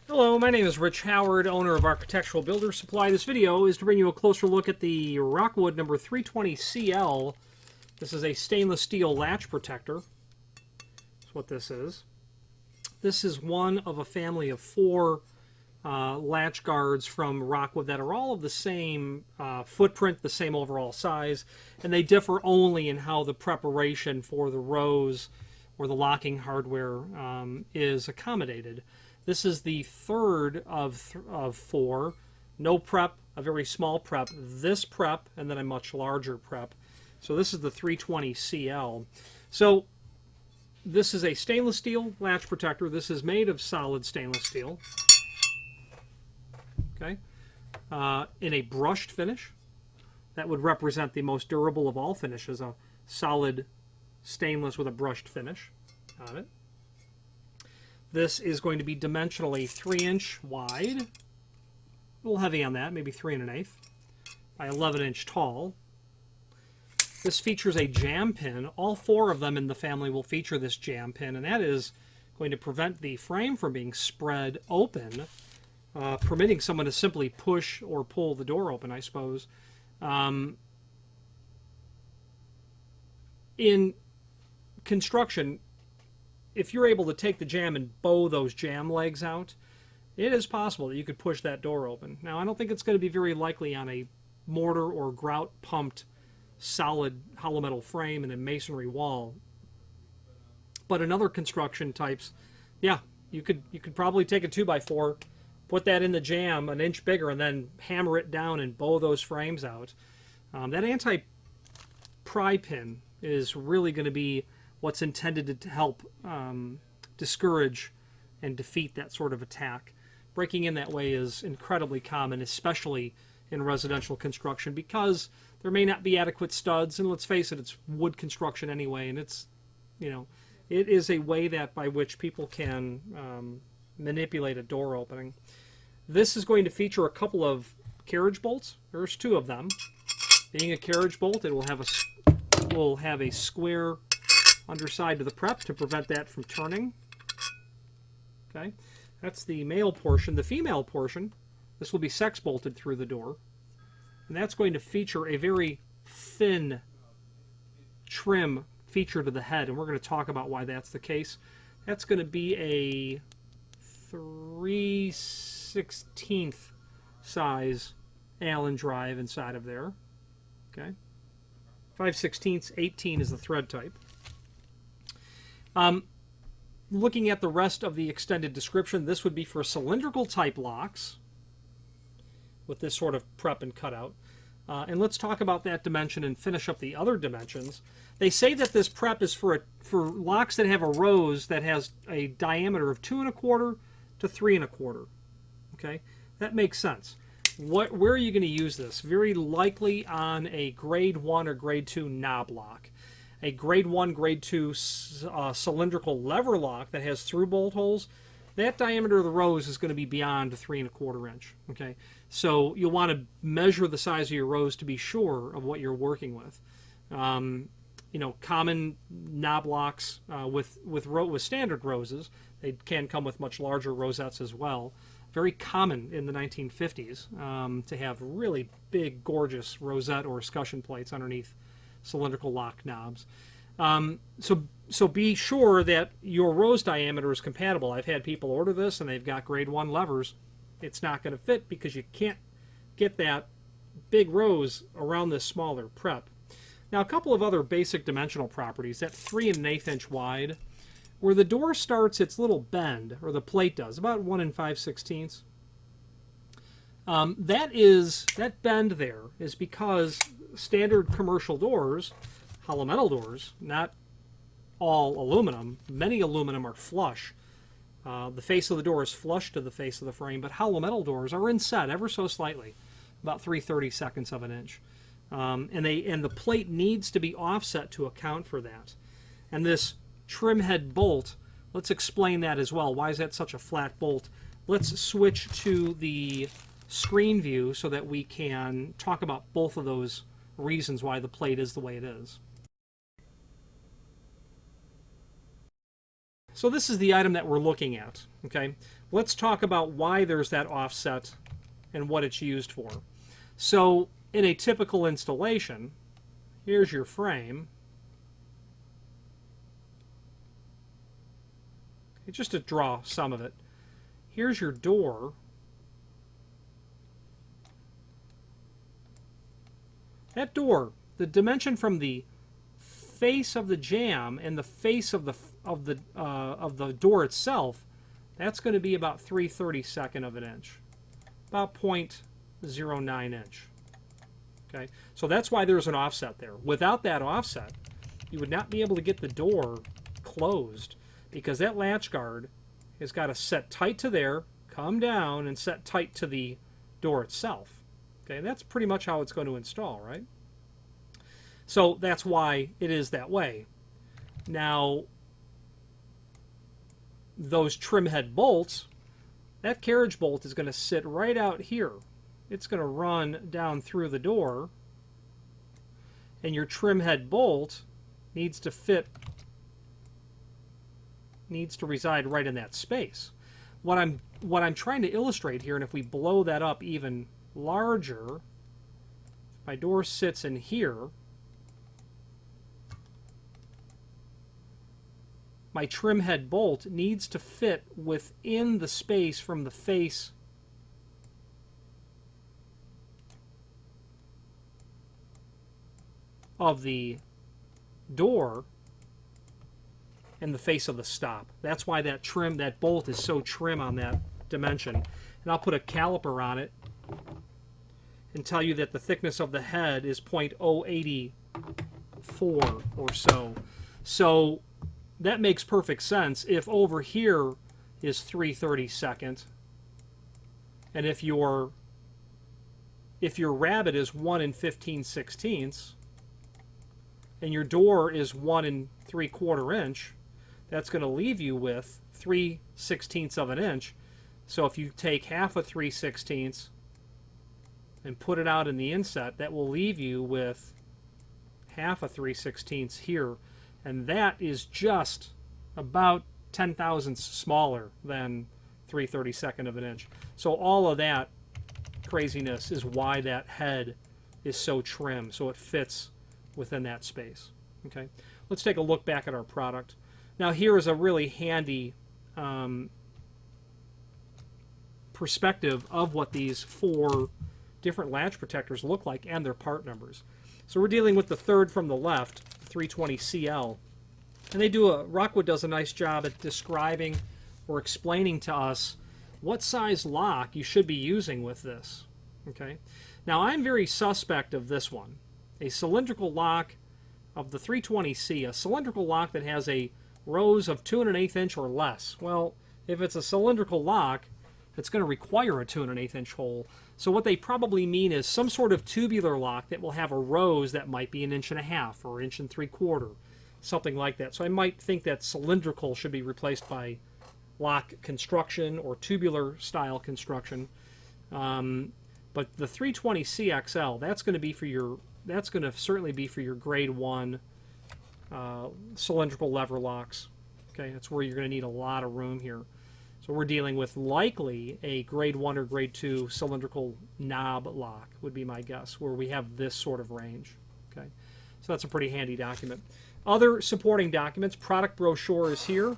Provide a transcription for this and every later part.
Hello, my name is Rich Howard, owner of Architectural Builder Supply. This video is to bring you a closer look at the Rockwood number 320CL. This is a stainless steel latch protector. That's what this is. This is one of a family of four latch guards from Rockwood that are all of the same footprint, the same overall size, and they differ only in how the preparation for the rows or the locking hardware is accommodated. This is the third of four. No prep, a very small prep, this prep, and then a much larger prep. So this is the 320CL. So this is a stainless steel latch protector. This is made of solid stainless steel. Okay, in a brushed finish. That would represent the most durable of all finishes, a solid stainless with a brushed finish on it. This is going to be dimensionally 3-inch wide, a little heavy on that, maybe 3 1/8, by 11-inch tall. This features a jam pin. All four of them in the family will feature this jam pin, and that is going to prevent the frame from being spread open, permitting someone to simply push or pull the door open, I suppose. In construction, if you're able to take the jam and bow those jam legs out, it is possible that you could push that door open. Now, I don't think it's going to be very likely on a mortar or grout pumped solid hollow metal frame and a masonry wall. But in other construction types, yeah, you could probably take a 2x4, put that in the jam an inch bigger, and then hammer it down and bow those frames out. That anti-pry pin is really going to be what's intended to help discourage and defeat that sort of attack. Breaking in that way is incredibly common, especially in residential construction, because there may not be adequate studs, and let's face it, it's wood construction anyway, and it's, it is a way that by which people can manipulate a door opening. This is going to feature a couple of carriage bolts. There's two of them. Being a carriage bolt, it will have a square underside to the prep to prevent that from turning. Okay, that's the male portion. The female portion, this will be sex bolted through the door, and that's going to feature a very thin trim feature to the head, and we're going to talk about why that's the case. That's going to be a 3/16 size Allen drive inside of there. Okay, 5/16, 18 is the thread type. Looking at the rest of the extended description, this would be for cylindrical type locks with this sort of prep and cutout. And let's talk about that dimension and finish up the other dimensions. They say that this prep is for locks that have a rose that has a diameter of 2 1/4 to 3 1/4. Okay, that makes sense. Where are you going to use this? Very likely on a grade 1 or grade 2 knob lock. A grade 1, grade 2 cylindrical lever lock that has through bolt holes, that diameter of the rose is going to be beyond 3 1/4 inch. Okay, so you'll want to measure the size of your rose to be sure of what you're working with. Common knob locks with standard roses, they can come with much larger rosettes as well. Very common in the 1950s to have really big, gorgeous rosette or escutcheon plates underneath cylindrical lock knobs. So be sure that your rose diameter is compatible. I've had people order this and they've got grade 1 levers. It's not going to fit because you can't get that big rose around this smaller prep. Now, a couple of other basic dimensional properties. That 3 1/8 inch wide, where the door starts its little bend, or the plate does, about 1 5/16. That bend there is because standard commercial doors, hollow metal doors, not all aluminum, many aluminum are flush. The face of the door is flush to the face of the frame, but hollow metal doors are inset ever so slightly, about 3/32 of an inch. And the plate needs to be offset to account for that. And this trim head bolt, let's explain that as well. Why is that such a flat bolt? Let's switch to the screen view so that we can talk about both of those reasons why the plate is the way it is. So this is the item that we're looking at. Okay, let's talk about why there's that offset and what it's used for. So in a typical installation, here's your frame. Just to draw some of it. Here's your door. That door, the dimension from the face of the jamb and the face of the door itself, that's going to be about 3/32 of an inch, about 0.09 inch. Okay, so that's why there's an offset there. Without that offset, you would not be able to get the door closed, because that latch guard has got to set tight to there, come down, and set tight to the door itself. Okay, that's pretty much how it's going to install, right? So that's why it is that way. Now, those trim head bolts, that carriage bolt is going to sit right out here. It's going to run down through the door, and your trim head bolt needs to reside right in that space. What I'm trying to illustrate here, and if we blow that up even larger, my door sits in here, my trim head bolt needs to fit within the space from the face of the door and the face of the stop. That's why that bolt is so trim on that dimension. And I'll put a caliper on it and tell you that the thickness of the head is 0.084 or so. So that makes perfect sense. If over here is 3/32, and if your rabbet is 1 15/16, and your door is 1 3/4 inch, that's going to leave you with 3/16 of an inch. So if you take half a 3/16 and put it out in the inset, that will leave you with half a 3/16 here. And that is just about 10 thousandths smaller than 3/32 of an inch. So all of that craziness is why that head is so trim, so it fits within that space. Okay, let's take a look back at our product. Now here is a really handy perspective of what these 4 different latch protectors look like and their part numbers. So we're dealing with the third from the left, 320CL, and Rockwood does a nice job at describing or explaining to us what size lock you should be using with this. Okay, now I'm very suspect of this one, a cylindrical lock of the 320C, a cylindrical lock that has a rose of 2 1/8 inch or less. Well, if it's a cylindrical lock, it's going to require a 2 1/8 inch hole. So what they probably mean is some sort of tubular lock that will have a rose that might be 1.5 inches or 1 3/4 inches, something like that. So I might think that cylindrical should be replaced by lock construction or tubular style construction. But the 320CXL, that's going to certainly be for your grade 1 cylindrical lever locks. Okay, that's where you're going to need a lot of room here. So we're dealing with likely a grade 1 or grade 2 cylindrical knob lock would be my guess, where we have this sort of range. Okay, so that's a pretty handy document. Other supporting documents, product brochure is here.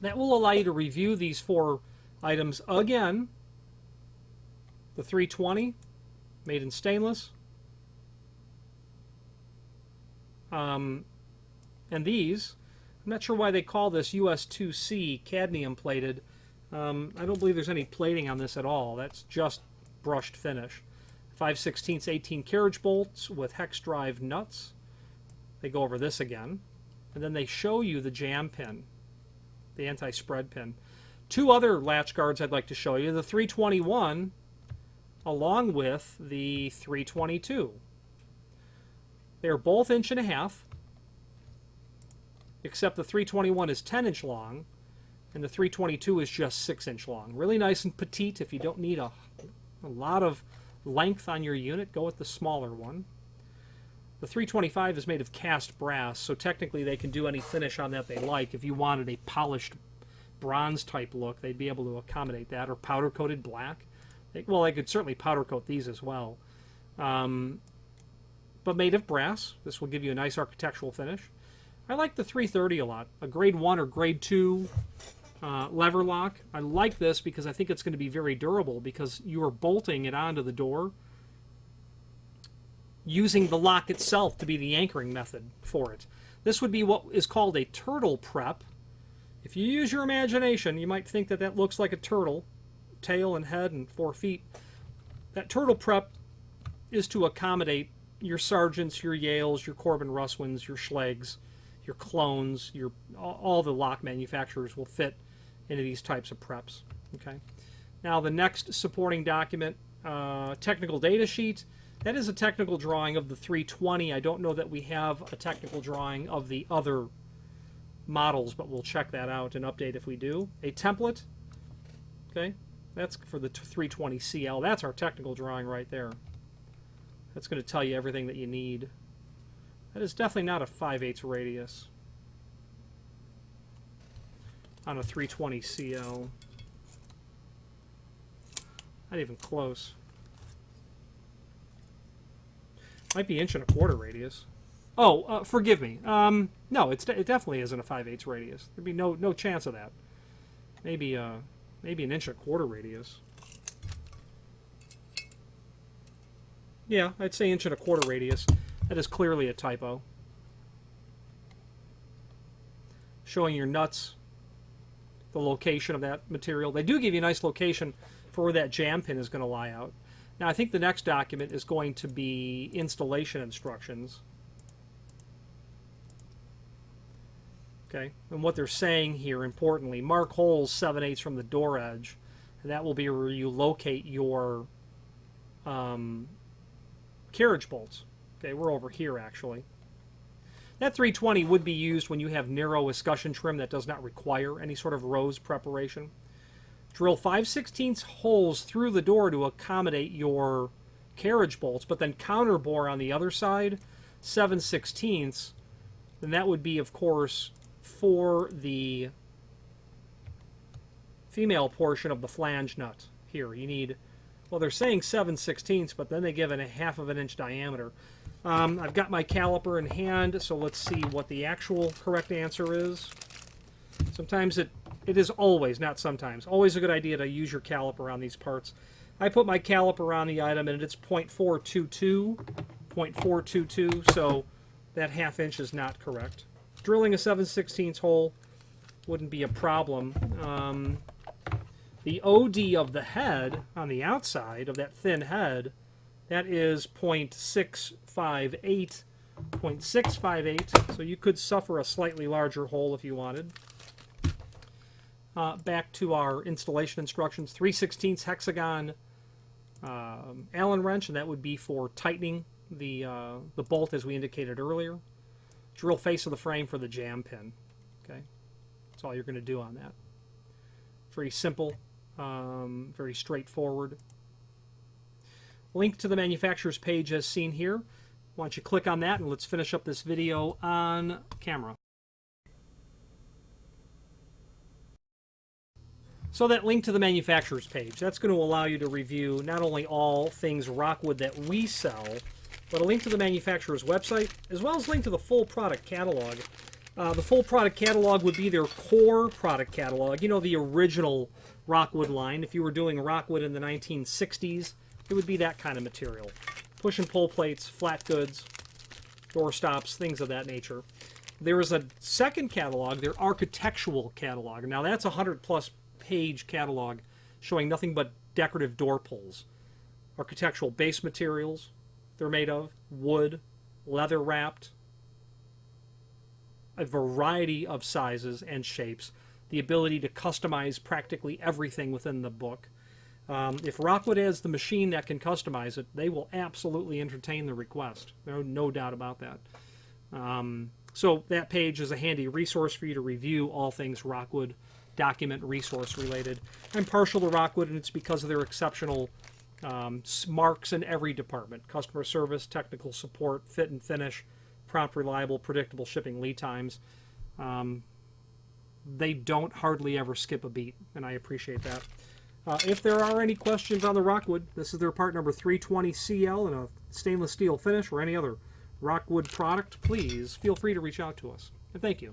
That will allow you to review these 4 items again. The 320, made in stainless. And these, I'm not sure why they call this US 2C cadmium plated. I don't believe there's any plating on this at all. That's just brushed finish. 5/16 18 carriage bolts with hex drive nuts. They go over this again. And then they show you the jam pin, the anti-spread pin. 2 other latch guards I'd like to show you. The 321 along with the 322. They're both 1.5 inches, except the 321 is 10-inch long, and the 322 is just 6-inch long. Really nice and petite. If you don't need a lot of length on your unit, go with the smaller one. The 325 is made of cast brass, so technically they can do any finish on that they like. If you wanted a polished bronze type look, they'd be able to accommodate that, or powder coated black. Well, they could certainly powder coat these as well. But made of brass. This will give you a nice architectural finish. I like the 330 a lot. A grade 1 or grade 2 lever lock. I like this because I think it's going to be very durable, because you are bolting it onto the door using the lock itself to be the anchoring method for it. This would be what is called a turtle prep. If you use your imagination, you might think that that looks like a turtle, tail and head and 4 feet. That turtle prep is to accommodate your Sargents, your Yales, your Corbin Russwins, your Schlegs, your clones, all the lock manufacturers will fit into these types of preps. Okay. Now the next supporting document, technical data sheet. That is a technical drawing of the 320. I don't know that we have a technical drawing of the other models, but we'll check that out and update if we do. A template. Okay. That's for the 320CL. That's our technical drawing right there. That's going to tell you everything that you need. That is definitely not a 5/8 radius on a 320CL. Not even close. Might be 1.25" radius. Oh, forgive me. No, it definitely isn't a 5/8 radius. There'd be no chance of that. Maybe maybe 1.25" radius. Yeah, I'd say 1.25" radius. That is clearly a typo. Showing your nuts, the location of that material. They do give you a nice location for where that jam pin is going to lie out. Now I think the next document is going to be installation instructions. Okay, and what they're saying here, importantly, mark holes 7/8 from the door edge, and that will be where you locate your carriage bolts. Okay, we're over here actually. That 320 would be used when you have narrow escutcheon trim that does not require any sort of rose preparation. Drill 5/16 holes through the door to accommodate your carriage bolts, but then counterbore on the other side 7/16. Then that would be, of course, for the female portion of the flange nut. Here, you need, well, they're saying 7/16, but then they give it a 1/2 inch diameter. I've got my caliper in hand, so let's see what the actual correct answer is. Sometimes it is always, not sometimes, always a good idea to use your caliper on these parts. I put my caliper on the item and it's 0.422, so that 1/2 inch is not correct. Drilling a 7/16 hole wouldn't be a problem. The OD of the head on the outside of that thin head, that is 0.658, 0.658, so you could suffer a slightly larger hole if you wanted. Back to our installation instructions. 3/16 hexagon Allen wrench, and that would be for tightening the bolt as we indicated earlier. Drill face of the frame for the jam pin. Okay, that's all you're going to do on that. Very simple, very straightforward. Link to the manufacturer's page as seen here. Why don't you click on that and let's finish up this video on camera. So that link to the manufacturer's page, that's going to allow you to review not only all things Rockwood that we sell, but a link to the manufacturer's website, as well as a link to the full product catalog. The full product catalog would be their core product catalog, you know, the original Rockwood line. If you were doing Rockwood in the 1960s, it would be that kind of material. Push and pull plates, flat goods, door stops, things of that nature. There is a second catalog, their architectural catalog. Now that's a 100+ page catalog showing nothing but decorative door pulls. Architectural base materials they're made of, wood, leather wrapped, a variety of sizes and shapes, the ability to customize practically everything within the book. If Rockwood has the machine that can customize it, they will absolutely entertain the request. No doubt about that. So that page is a handy resource for you to review all things Rockwood, document resource related. I'm partial to Rockwood, and it's because of their exceptional marks in every department: customer service, technical support, fit and finish, prompt, reliable, predictable shipping lead times. they don't hardly ever skip a beat, and I appreciate that. If there are any questions on the Rockwood, this is their part number 320CL in a stainless steel finish or any other Rockwood product, please feel free to reach out to us. And thank you.